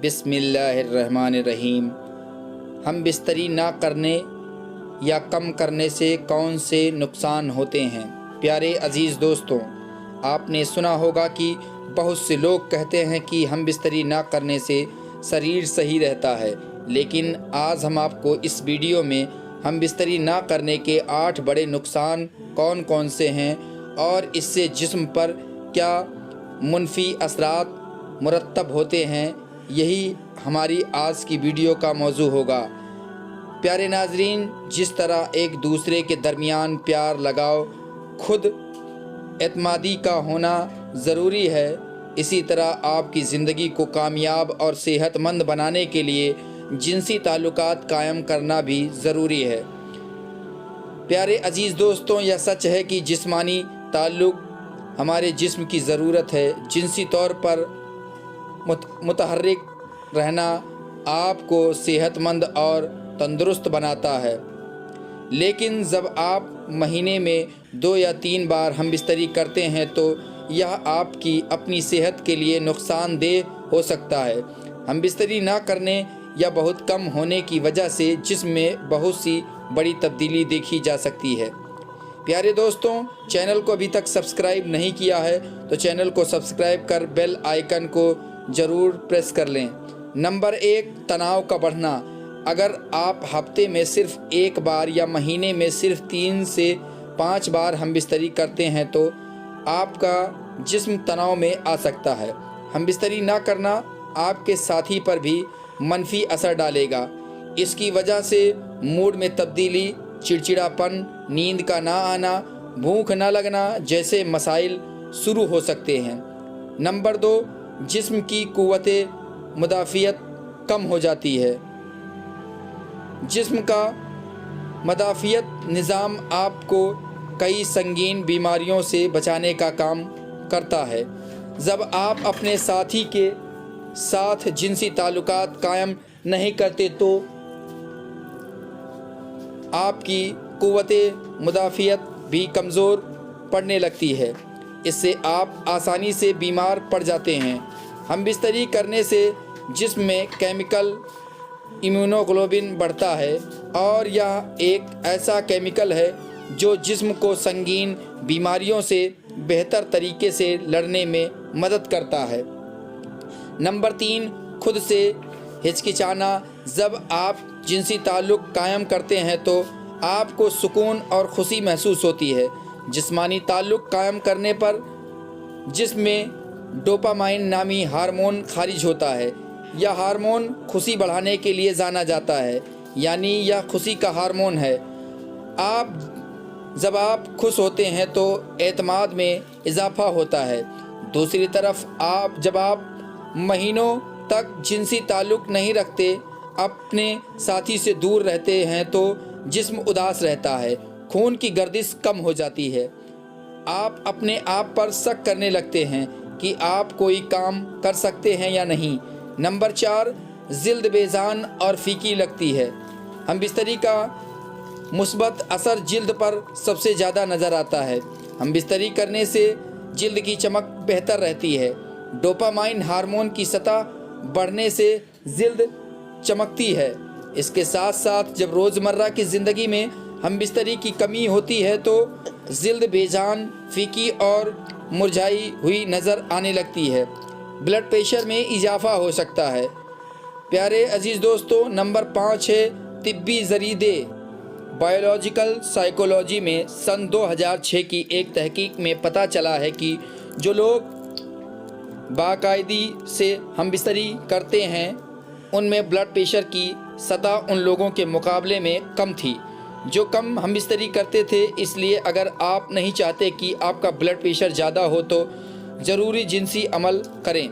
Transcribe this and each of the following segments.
बिस्मिल्लाहिर्रहमानिर्रहीम। हम बिस्तरी ना करने या कम करने से कौन से नुकसान होते हैं? प्यारे अजीज़ दोस्तों, आपने सुना होगा कि बहुत से लोग कहते हैं कि हम बिस्तरी ना करने से शरीर सही रहता है, लेकिन आज हम आपको इस वीडियो में हम बिस्तरी ना करने के 8 बड़े नुकसान कौन कौन से हैं और इससे जिस्म पर क्या मुनफी असरात मुरतब होते हैं, यही हमारी आज की वीडियो का मौजू होगा। प्यारे नाजरीन, जिस तरह एक दूसरे के दरमियान प्यार लगाव खुद एतमादी का होना ज़रूरी है, इसी तरह आपकी ज़िंदगी को कामयाब और सेहतमंद बनाने के लिए जिनसी ताल्लुकात कायम करना भी ज़रूरी है। प्यारे अजीज़ दोस्तों, यह सच है कि जिस्मानी ताल्लुक़ हमारे जिस्म की ज़रूरत है। जिनसी तौर पर मुतहर्रिक रहना आपको सेहतमंद और तंदुरुस्त बनाता है, लेकिन जब आप महीने में 2 या 3 बार हम बिस्तरी करते हैं तो यह आपकी अपनी सेहत के लिए नुकसानदेह हो सकता है। हम बिस्तरी ना करने या बहुत कम होने की वजह से जिस्म में बहुत सी बड़ी तब्दीली देखी जा सकती है। प्यारे दोस्तों, चैनल को अभी तक सब्सक्राइब नहीं किया है तो चैनल को सब्सक्राइब कर बेल आइकन को ज़रूर प्रेस कर लें। नंबर 1, तनाव का बढ़ना। अगर आप हफ्ते में सिर्फ 1 बार या महीने में सिर्फ 3 से 5 बार हम बिस्तरी करते हैं तो आपका जिस्म तनाव में आ सकता है। हम बिस्तरी ना करना आपके साथी पर भी मनफी असर डालेगा। इसकी वजह से मूड में तब्दीली, चिड़चिड़ापन, नींद का ना आना, भूख ना लगना जैसे मसाइल शुरू हो सकते हैं। नंबर 2, जिस्म की क़ुव्वते मुदाफ़ियत कम हो जाती है। जिस्म का मुदाफ़ियत निज़ाम आपको कई संगीन बीमारियों से बचाने का काम करता है। जब आप अपने साथी के साथ जिनसी ताल्लुकात कायम नहीं करते तो आपकी क़ुव्वते मुदाफ़ियत भी कमज़ोर पड़ने लगती है। इससे आप आसानी से बीमार पड़ जाते हैं। हम बिस्तरी करने से जिस्म में केमिकल इम्यूनोग्लोबिन बढ़ता है और यह एक ऐसा केमिकल है जो जिस्म को संगीन बीमारियों से बेहतर तरीके से लड़ने में मदद करता है। नंबर 3, खुद से हिचकिचाना। जब आप जिनसी ताल्लुक़ कायम करते हैं तो आपको सुकून और खुशी महसूस होती है। जिस्मानी ताल्लुक़ कायम करने पर जिस्म में डोपामाइन नामी हार्मोन खारिज होता है। यह हार्मोन खुशी बढ़ाने के लिए जाना जाता है, यानी यह खुशी का हार्मोन है। जब आप खुश होते हैं तो एतमाद में इजाफ़ा होता है। दूसरी तरफ जब आप महीनों तक जिनसी ताल्लुक़ नहीं रखते, अपने साथी से दूर रहते हैं तो जिस्म उदास रहता है, खून की गर्दिश कम हो जाती है। आप अपने आप पर शक करने लगते हैं कि आप कोई काम कर सकते हैं या नहीं। नंबर 4, जिल्द बेजान और फीकी लगती है। हम बिस्तरी का मुस्बत असर जिल्द पर सबसे ज़्यादा नज़र आता है। हम बिस्तरी करने से जिल्द की चमक बेहतर रहती है। डोपामाइन हार्मोन की सतह बढ़ने से जिल्द चमकती है। इसके साथ साथ जब रोज़मर्रा की ज़िंदगी में हम बिस्तरी की कमी होती है तो जिल्द बेजान, फीकी और मुरझाई हुई नज़र आने लगती है। ब्लड प्रेशर में इजाफ़ा हो सकता है। प्यारे अजीज़ दोस्तों, नंबर 5 है तिब्बी ज़रीदे। बायोलॉजिकल साइकोलॉजी में सन 2006 की एक तहकीक में पता चला है कि जो लोग बाकायदी से हम बिस्तरी करते हैं उनमें ब्लड प्रेशर की सतह उन लोगों के मुकाबले में कम थी जो कम हम बिस्तरी करते थे। इसलिए अगर आप नहीं चाहते कि आपका ब्लड प्रेशर ज़्यादा हो तो ज़रूरी जिनसी अमल करें।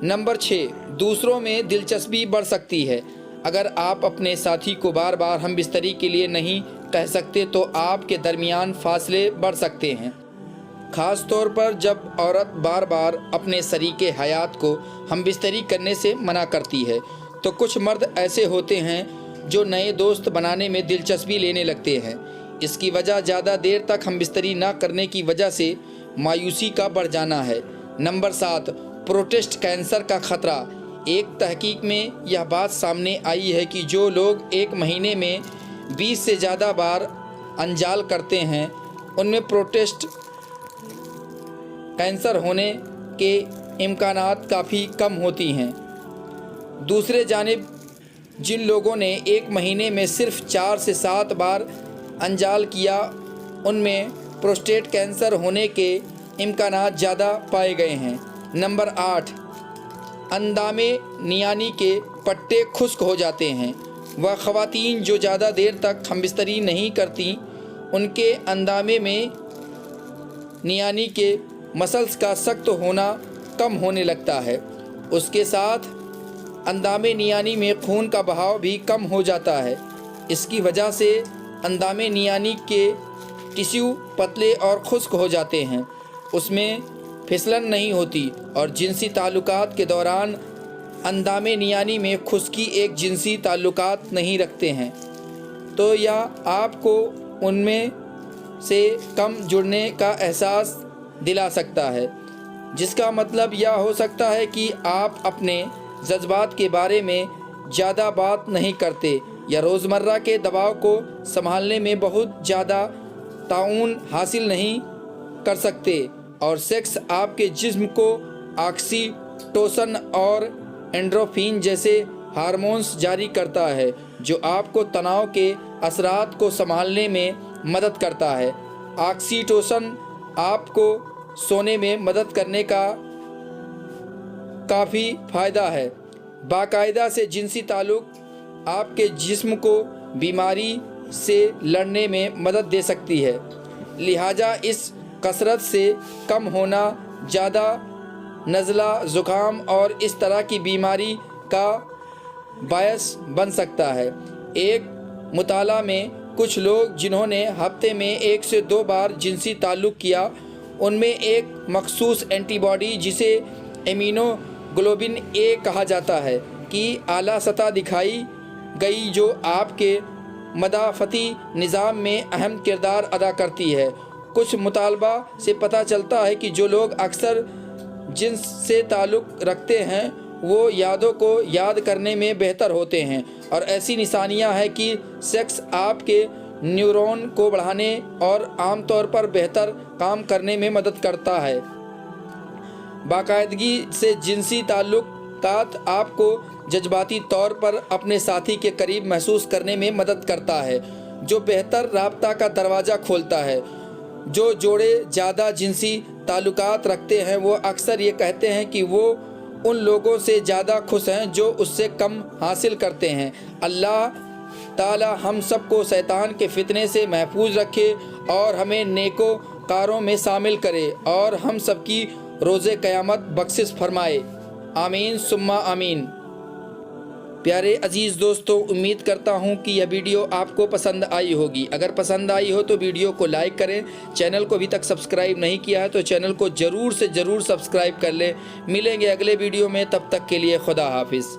नंबर 6, दूसरों में दिलचस्पी बढ़ सकती है। अगर आप अपने साथी को बार बार हम बिस्तरी के लिए नहीं कह सकते तो आपके दरमियान फासले बढ़ सकते हैं। ख़ास तौर पर जब औरत बार बार अपने शरीके हयात को हम बिस्तरी करने से मना करती है तो कुछ मर्द ऐसे होते हैं जो नए दोस्त बनाने में दिलचस्पी लेने लगते हैं। इसकी वजह ज़्यादा देर तक हम बिस्तरी ना करने की वजह से मायूसी का बढ़ जाना है। नंबर 7, प्रोस्टेट कैंसर का खतरा। ایک تحقیق میں یہ بات سامنے آئی ہے کہ جو لوگ ایک مہینے میں 20 سے زیادہ بار انجال کرتے ہیں ان میں پروسٹیٹ کینسر ہونے کے امکانات کافی کم ہوتی ہیں۔ دوسرے جانب جن لوگوں نے ایک مہینے میں صرف 4 سے 7 بار انجال کیا ان میں پروسٹیٹ کینسر ہونے کے امکانات زیادہ پائے گئے ہیں۔ نمبر 8، اندامِ نیانی کے پٹے خشک ہو جاتے ہیں۔ وہ خواتین جو زیادہ دیر تک ہم بستری نہیں کرتیں ان کے اندامے میں نیانی کے مسلز کا سخت ہونا کم ہونے لگتا ہے۔ اس کے ساتھ اندامِ نیانی میں خون کا بہاؤ بھی کم ہو جاتا ہے۔ اس کی وجہ سے اندامِ نیانی کے ٹیشو پتلے اور خشک ہو جاتے ہیں، اس میں پھسلن نہیں ہوتی، اور جنسی تعلقات کے دوران اندامِ نیانی میں خشکی ایک جنسی تعلقات نہیں رکھتے ہیں تو یہ آپ کو ان میں سے کم جڑنے کا احساس دلا سکتا ہے، جس کا مطلب یہ ہو سکتا ہے کہ آپ اپنے جذبات کے بارے میں زیادہ بات نہیں کرتے یا روزمرہ کے دباؤ کو سنبھالنے میں بہت زیادہ تعاون حاصل نہیں کر سکتے، اور سیکس آپ کے جسم کو آکسی ٹوسن اور اینڈروفین جیسے ہارمونز جاری کرتا ہے جو آپ کو تناؤ کے اثرات کو سنبھالنے میں مدد کرتا ہے۔ آکسی ٹوسن آپ کو سونے میں مدد کرنے کا کافی فائدہ ہے۔ باقاعدہ سے جنسی تعلق آپ کے جسم کو بیماری سے لڑنے میں مدد دے سکتی ہے، لہٰذا اس کثرت سے کم ہونا زیادہ نزلہ، زکام اور اس طرح کی بیماری کا باعث بن سکتا ہے۔ ایک مطالعہ میں کچھ لوگ جنہوں نے ہفتے میں 1 سے 2 بار جنسی تعلق کیا ان میں ایک مخصوص اینٹی باڈی جسے ایمینو گلوبن اے کہا جاتا ہے کی اعلیٰ سطح دکھائی گئی جو آپ کے مدافعتی نظام میں اہم کردار ادا کرتی ہے۔ کچھ مطالبہ سے پتہ چلتا ہے کہ جو لوگ اکثر جنس سے تعلق رکھتے ہیں وہ یادوں کو یاد کرنے میں بہتر ہوتے ہیں، اور ایسی نشانیاں ہیں کہ سیکس آپ کے نیورون کو بڑھانے اور عام طور پر بہتر کام کرنے میں مدد کرتا ہے۔ باقاعدگی سے جنسی تعلقات آپ کو جذباتی طور پر اپنے ساتھی کے قریب محسوس کرنے میں مدد کرتا ہے، جو بہتر رابطہ کا دروازہ کھولتا ہے۔ جو جوڑے زیادہ جنسی تعلقات رکھتے ہیں وہ اکثر یہ کہتے ہیں کہ وہ ان لوگوں سے زیادہ خوش ہیں جو اس سے کم حاصل کرتے ہیں۔ اللہ تعالی ہم سب کو شیطان کے فتنے سے محفوظ رکھے اور ہمیں نیکو کاروں میں شامل کرے اور ہم سب کی روز قیامت بخشش فرمائے، آمین ثم آمین۔ پیارے عزیز دوستو، امید کرتا ہوں کہ یہ ویڈیو آپ کو پسند آئی ہوگی۔ اگر پسند آئی ہو تو ویڈیو کو لائک کریں، چینل کو ابھی تک سبسکرائب نہیں کیا ہے تو چینل کو ضرور سے ضرور سبسکرائب کر لیں۔ ملیں گے اگلے ویڈیو میں، تب تک کے لیے خدا حافظ۔